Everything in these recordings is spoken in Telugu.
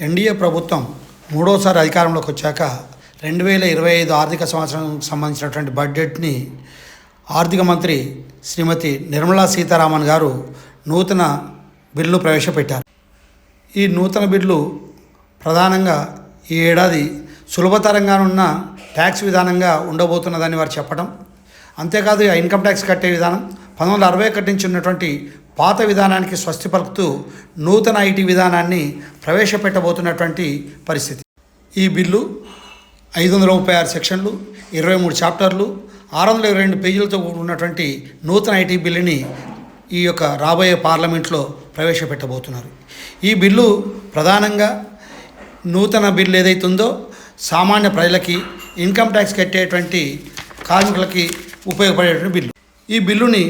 ఎన్డీఏ ప్రభుత్వం మూడోసారి అధికారంలోకి వచ్చాక 2025 ఆర్థిక సంవత్సరం సంబంధించినటువంటి బడ్జెట్ని ఆర్థిక మంత్రి శ్రీమతి నిర్మలా సీతారామన్ గారు నూతన బిల్లు ప్రవేశపెట్టారు. ఈ నూతన బిల్లు ప్రధానంగా ఈ ఏడాది సులభతరంగా ఉన్న ట్యాక్స్ విధానంగా ఉండబోతున్నదని వారు చెప్పడం, అంతేకాదు ఇన్కమ్ ట్యాక్స్ కట్టే విధానం 1961 నుంచి ఉన్నటువంటి పాత విధానానికి స్వస్తి పలుకుతూ నూతన ఐటీ విధానాన్ని ప్రవేశపెట్టబోతున్నటువంటి పరిస్థితి. ఈ బిల్లు 536 సెక్షన్లు, 23 చాప్టర్లు, 622 పేజీలతో ఉన్నటువంటి నూతన ఐటీ బిల్లుని ఈ యొక్క రాబోయే పార్లమెంట్లో ప్రవేశపెట్టబోతున్నారు. ఈ బిల్లు ప్రధానంగా నూతన బిల్లు ఏదైతుందో సామాన్య ప్రజలకి, ఇన్కమ్ ట్యాక్స్ కట్టేటువంటి కార్మికులకి ఉపయోగపడేటువంటి బిల్లు. ఈ బిల్లుని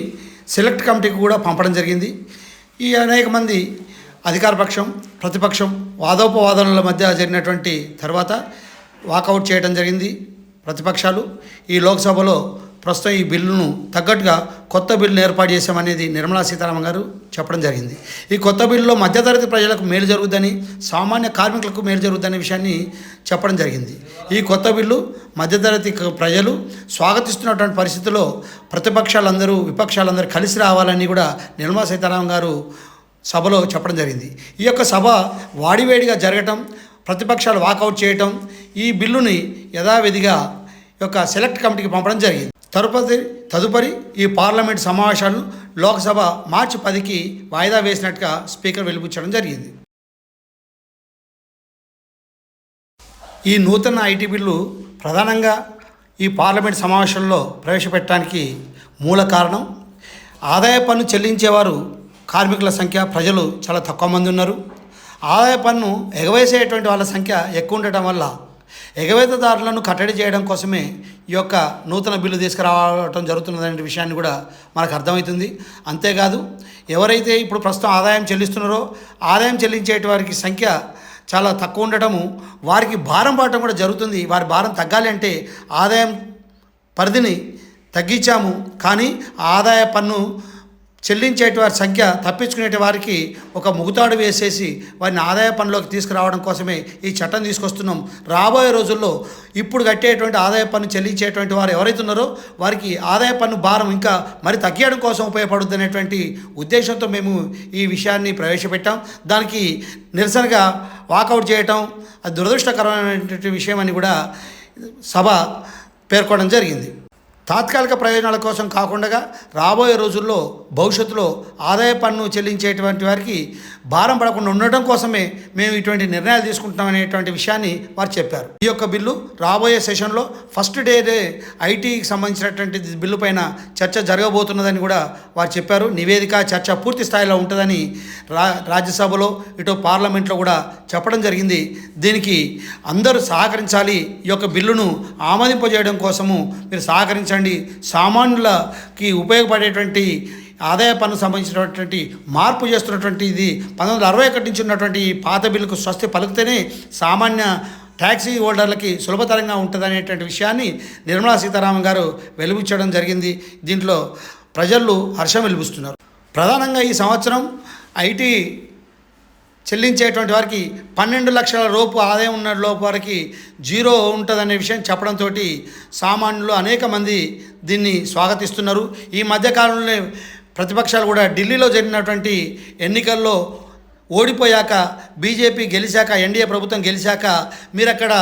సెలెక్ట్ కమిటీకి కూడా పంపడం జరిగింది. ఈ అనేక మంది అధికార పక్షం, ప్రతిపక్షం వాదోపవాదనల మధ్య జరిగినటువంటి తర్వాత వాకౌట్ చేయడం జరిగింది ప్రతిపక్షాలు. ఈ లోక్సభలో ప్రస్తుతం ఈ బిల్లును తగ్గట్టుగా కొత్త బిల్లును ఏర్పాటు చేశామనేది నిర్మలా సీతారామన్ గారు చెప్పడం జరిగింది. ఈ కొత్త బిల్లులో మధ్యతరగతి ప్రజలకు మేలు జరుగుతుందని, సామాన్య కార్మికులకు మేలు జరుగుతుందనే విషయాన్ని చెప్పడం జరిగింది. ఈ కొత్త బిల్లు మధ్యతరగతి ప్రజలు స్వాగతిస్తున్నటువంటి పరిస్థితుల్లో ప్రతిపక్షాలందరూ, విపక్షాలందరూ కలిసి రావాలని కూడా నిర్మలా సీతారామన్ గారు సభలో చెప్పడం జరిగింది. ఈ యొక్క సభ వాడివేడిగా జరగటం, ప్రతిపక్షాలు వాకౌట్ చేయటం, ఈ బిల్లుని యథావిధిగా యొక్క సెలెక్ట్ కమిటీకి పంపడం జరిగింది. తదుపరి ఈ పార్లమెంట్ సమావేశాలను లోక్సభ మార్చి 10కి వాయిదా వేసినట్టుగా స్పీకర్ వెలుపుచ్చడం జరిగింది. ఈ నూతన ఐటీ బిల్లు ప్రధానంగా ఈ పార్లమెంట్ సమావేశంలో ప్రవేశపెట్టడానికి మూల కారణం, ఆదాయ పన్ను చెల్లించేవారు కార్మికుల సంఖ్య, ప్రజలు చాలా తక్కువ మంది ఉన్నారు. ఆదాయ పన్ను ఎగవేసేటువంటి వాళ్ళ సంఖ్య ఎక్కువ ఉండటం వల్ల ఎగవేతదారులను కట్టడి చేయడం కోసమే ఈ యొక్క నూతన బిల్లు తీసుకురావడం జరుగుతున్నదనే విషయాన్ని కూడా మనకు అర్థమవుతుంది. అంతేకాదు, ఎవరైతే ఇప్పుడు ప్రస్తుతం ఆదాయం చెల్లిస్తున్నారో ఆదాయం చెల్లించేటి వారికి సంఖ్య చాలా తక్కువ ఉండటము, వారికి భారం పడటం కూడా జరుగుతుంది. వారి భారం తగ్గాలి అంటే ఆదాయం పరిధిని తగ్గించాము, కానీ ఆదాయ పన్ను చెల్లించేటి వారి సంఖ్య తప్పించుకునే వారికి ఒక ముగుతాడు వేసేసి వారిని ఆదాయ పన్నులోకి తీసుకురావడం కోసమే ఈ చట్టం తీసుకొస్తున్నాం. రాబోయే రోజుల్లో ఇప్పుడు కట్టేటువంటి ఆదాయ పన్ను చెల్లించేటువంటి వారు ఎవరైతే ఉన్నారో వారికి ఆదాయ పన్ను భారం ఇంకా మరి తగ్గడం కోసం ఉపయోగపడుతుంది అనేటువంటి ఉద్దేశంతో మేము ఈ విషయాన్ని ప్రవేశపెట్టాం. దానికి నిరసనగా వాకౌట్ చేయటం అది దురదృష్టకరమైనటువంటి విషయం అని కూడా సభ పేర్కొనడం జరిగింది. తాత్కాలిక ప్రయోజనాల కోసం కాకుండా రాబోయే రోజుల్లో భవిష్యత్తులో ఆదాయ పన్ను చెల్లించేటువంటి వారికి భారం పడకుండా ఉండటం కోసమే మేము ఇటువంటి నిర్ణయాలు తీసుకుంటున్నాం అనేటువంటి విషయాన్ని వారు చెప్పారు. ఈ యొక్క బిల్లు రాబోయే సెషన్లో ఫస్ట్ డే ఐటీకి సంబంధించినటువంటి బిల్లు పైన చర్చ జరగబోతున్నదని కూడా వారు చెప్పారు. నివేదిక, చర్చ పూర్తి స్థాయిలో ఉంటుందని రాజ్యసభలో ఇటు పార్లమెంట్లో కూడా చెప్పడం జరిగింది. దీనికి అందరూ సహకరించాలి. ఈ యొక్క బిల్లును ఆమోదింపజేయడం కోసము మీరు సహకరించాలి. సామాన్యులకి ఉపయోగపడేటువంటి ఆదాయ పన్ను సంబంధించినటువంటి మార్పు చేస్తున్నటువంటి ఇది 1961 నుంచి ఉన్నటువంటి ఈ పాత బిల్లుకు స్వస్తి పలుకుతేనే సామాన్య ట్యాక్సీ హోల్డర్లకి సులభతరంగా ఉంటుందనేటువంటి విషయాన్ని నిర్మలా సీతారామన్ గారు వెలుబుచ్చడం జరిగింది. దీంట్లో ప్రజలు హర్షం వెలుబుస్తున్నారు. ప్రధానంగా ఈ సంవత్సరం ఐటీ చెల్లించేటువంటి వారికి 12 లక్షల రూపు ఆదాయం ఉన్న లోపు వారికి జీరో ఉంటుందనే విషయం చెప్పడంతో సామాన్యులు అనేక మంది దీన్ని స్వాగతిస్తున్నారు. ఈ మధ్యకాలంలో ప్రతిపక్షాలు కూడా ఢిల్లీలో జరిగినటువంటి ఎన్నికల్లో ఓడిపోయాక, బీజేపీ గెలిచాక, ఎన్డీఏ ప్రభుత్వం గెలిచాక మీరు అక్కడ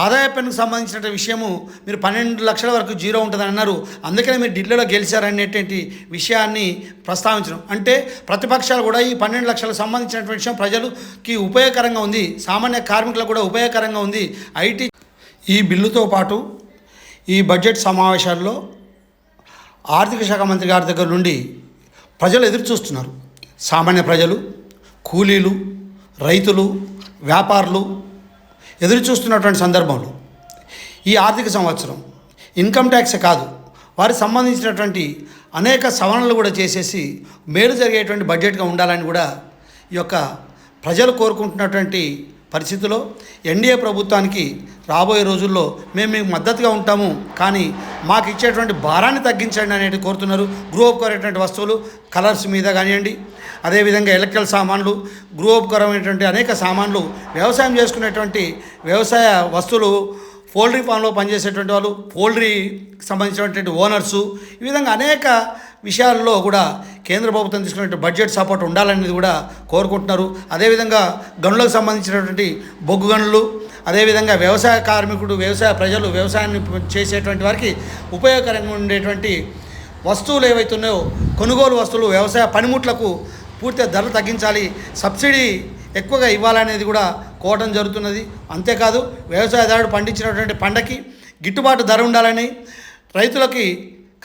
ఆదాయ పన్నుకు సంబంధించిన విషయము మీరు 12 లక్షల వరకు జీరో ఉంటుందని అన్నారు. అందుకనే మీరు ఢిల్లీలో గెలిచారనేటువంటి విషయాన్ని ప్రస్తావించడం అంటే ప్రతిపక్షాలు కూడా ఈ 12 లక్షలకు సంబంధించినటువంటి విషయం ప్రజలకి ఉపయోగకరంగా ఉంది, సామాన్య కార్మికులకు కూడా ఉపయోగకరంగా ఉంది. ఐటీ ఈ బిల్లుతో పాటు ఈ బడ్జెట్ సమావేశాల్లో ఆర్థిక శాఖ మంత్రి గారి దగ్గర నుండి ప్రజలు ఎదురు చూస్తున్నారు. సామాన్య ప్రజలు, కూలీలు, రైతులు, వ్యాపారులు ఎదురు చూస్తున్నటువంటి సందర్భంలో ఈ ఆర్థిక సంవత్సరం ఇన్కమ్ ట్యాక్స్ కాదు, వారికి సంబంధించినటువంటి అనేక సవరణలు కూడా చేసేసి మేలు జరిగేటువంటి బడ్జెట్గా ఉండాలని కూడా ఈ యొక్క ప్రజలు కోరుకుంటున్నటువంటి పరిస్థితిలో ఎన్డీఏ ప్రభుత్వానికి రాబోయే రోజుల్లో మేము మీకు మద్దతుగా ఉంటాము, కానీ మాకు ఇచ్చేటువంటి భారాన్ని తగ్గించండి అనేది కోరుతున్నారు. గృహోపకరమైనటువంటి వస్తువులు కలర్స్ మీద కానివ్వండి, అదేవిధంగా ఎలక్ట్రికల్ సామాన్లు, గృహోపకరమైనటువంటి అనేక సామాన్లు, వ్యవసాయం చేసుకునేటువంటి వ్యవసాయ వస్తువులు, పౌల్ట్రీ ఫామ్లో పనిచేసేటువంటి వాళ్ళు, పౌల్ట్రీకి సంబంధించినటువంటి ఓనర్సు, ఈ విధంగా అనేక విషయాల్లో కూడా కేంద్ర ప్రభుత్వం తీసుకునే బడ్జెట్ సపోర్ట్ ఉండాలనేది కూడా కోరుకుంటున్నారు. అదేవిధంగా గనులకు సంబంధించినటువంటి బొగ్గు గనులు, అదేవిధంగా వ్యవసాయ కార్మికుడు, వ్యవసాయ ప్రజలు, వ్యవసాయాన్ని చేసేటువంటి వారికి ఉపయోగకరంగా ఉండేటువంటి వస్తువులు ఏవైతే ఉన్నాయో, కొనుగోలు వస్తువులు, వ్యవసాయ పనిముట్లకు పూర్తిగా ధరలు తగ్గించాలి, సబ్సిడీ ఎక్కువగా ఇవ్వాలనేది కూడా కోరడం జరుగుతున్నది. అంతేకాదు వ్యవసాయదారుడు పండించినటువంటి పంటకి గిట్టుబాటు ధర ఉండాలని, రైతులకి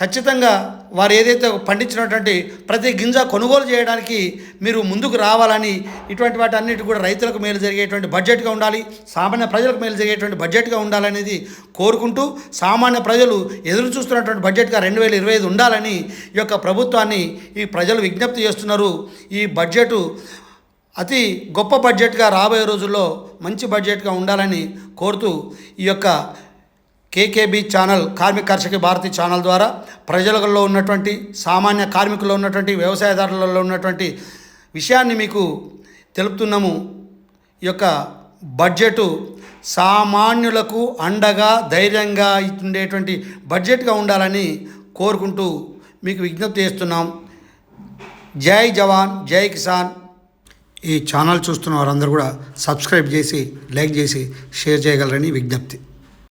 ఖచ్చితంగా వారు ఏదైతే పండించినటువంటి ప్రతి గింజ కొనుగోలు చేయడానికి మీరు ముందుకు రావాలని, ఇటువంటి వాటి అన్నిటి కూడా రైతులకు మేలు జరిగేటువంటి బడ్జెట్గా ఉండాలి, సామాన్య ప్రజలకు మేలు జరిగేటువంటి బడ్జెట్గా ఉండాలనేది కోరుకుంటూ, సామాన్య ప్రజలు ఎదురు చూస్తున్నటువంటి బడ్జెట్గా 2025 ఉండాలని ఈ యొక్క ప్రభుత్వాన్ని ఈ ప్రజలు విజ్ఞప్తి చేస్తున్నారు. ఈ బడ్జెట్ అతి గొప్ప బడ్జెట్గా రాబోయే రోజుల్లో మంచి బడ్జెట్గా ఉండాలని కోరుతూ, ఈ యొక్క కేకేబీ ఛానల్, కార్మిక కర్షక భారతి ఛానల్ ద్వారా ప్రజలలో ఉన్నటువంటి, సామాన్య కార్మికుల్లో ఉన్నటువంటి, వ్యవసాయదారులలో ఉన్నటువంటి విషయాన్ని మీకు తెలుపుతున్నాము. ఈ యొక్క బడ్జెటు సామాన్యులకు అండగా, ధైర్యంగా ఉండేటువంటి బడ్జెట్గా ఉండాలని కోరుకుంటూ మీకు విజ్ఞప్తి చేస్తున్నాం. జై జవాన్, జై కిసాన్. ఈ ఛానల్ చూస్తున్న వారందరూ కూడా సబ్స్క్రైబ్ చేసి, లైక్ చేసి, షేర్ చేయగలరని విజ్ఞప్తి.